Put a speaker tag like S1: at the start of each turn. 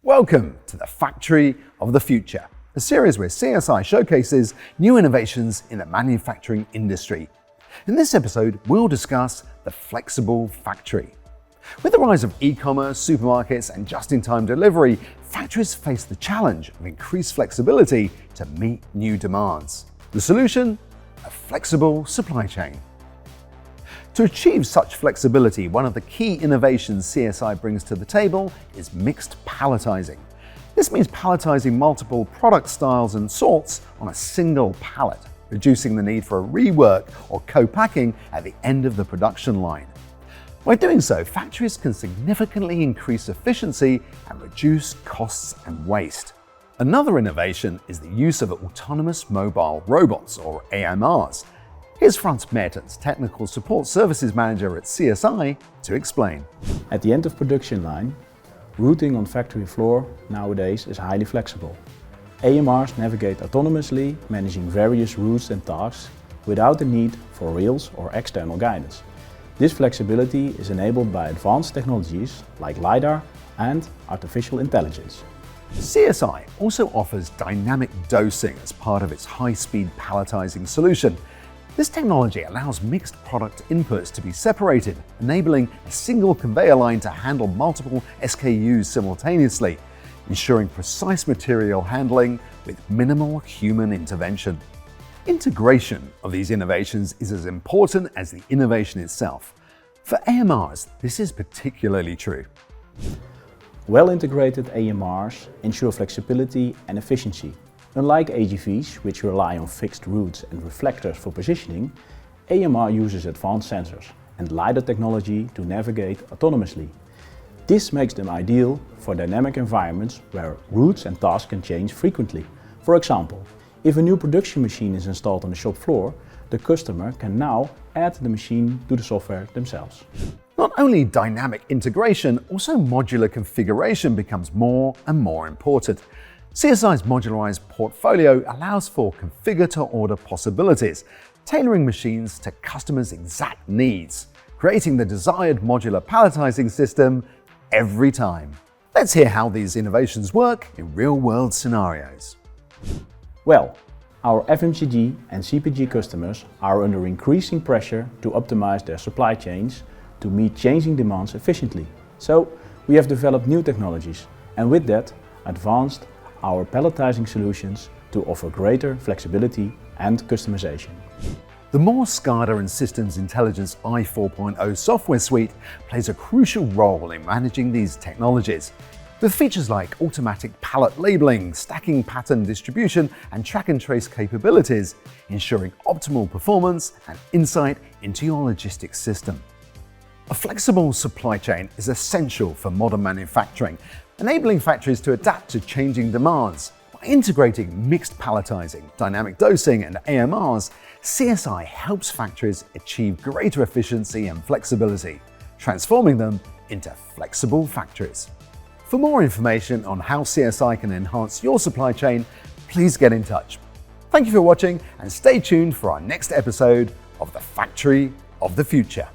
S1: Welcome to the Factory of the Future, a series where CSI showcases new innovations in the manufacturing industry. In this episode, we'll discuss the flexible factory. With the rise of e-commerce, supermarkets, and just-in-time delivery, factories face the challenge of increased flexibility to meet new demands. The solution? A flexible supply chain. To achieve such flexibility, one of the key innovations CSI brings to the table is mixed palletising. This means palletising multiple product styles and sorts on a single pallet, reducing the need for a rework or co-packing at the end of the production line. By doing so, factories can significantly increase efficiency and reduce costs and waste. Another innovation is the use of autonomous mobile robots, or AMRs. Here's Frans Mertens, Technical Support Services Manager at CSI, to explain.
S2: At the end of production line, routing on factory floor nowadays is highly flexible. AMRs navigate autonomously, managing various routes and tasks without the need for rails or external guidance. This flexibility is enabled by advanced technologies like LiDAR and artificial intelligence.
S1: CSI also offers dynamic dosing as part of its high-speed palletising solution. This technology allows mixed product inputs to be separated, enabling a single conveyor line to handle multiple SKUs simultaneously, ensuring precise material handling with minimal human intervention. Integration of these innovations is as important as the innovation itself. For AMRs, this is particularly true.
S2: Well-integrated AMRs ensure flexibility and efficiency. Unlike AGVs, which rely on fixed routes and reflectors for positioning, AMR uses advanced sensors and LiDAR technology to navigate autonomously. This makes them ideal for dynamic environments where routes and tasks can change frequently. For example, if a new production machine is installed on the shop floor, the customer can now add the machine to the software themselves.
S1: Not only dynamic integration, also modular configuration becomes more and more important. CSI's modularized portfolio allows for configure-to-order possibilities, tailoring machines to customers' exact needs, creating the desired modular palletizing system every time. Let's hear how these innovations work in real-world scenarios.
S2: Well, our FMCG and CPG customers are under increasing pressure to optimize their supply chains to meet changing demands efficiently. So, we have developed new technologies and with that, advanced our palletizing solutions to offer greater flexibility and customization.
S1: The more SCADA and Systems Intelligence i4.0 software suite plays a crucial role in managing these technologies. With features like automatic pallet labeling, stacking pattern distribution, and track and trace capabilities, ensuring optimal performance and insight into your logistics system. A flexible supply chain is essential for modern manufacturing, enabling factories to adapt to changing demands. By integrating mixed palletizing, dynamic dosing, and AMRs, CSI helps factories achieve greater efficiency and flexibility, transforming them into flexible factories. For more information on how CSI can enhance your supply chain, please get in touch. Thank you for watching and stay tuned for our next episode of the Factory of the Future.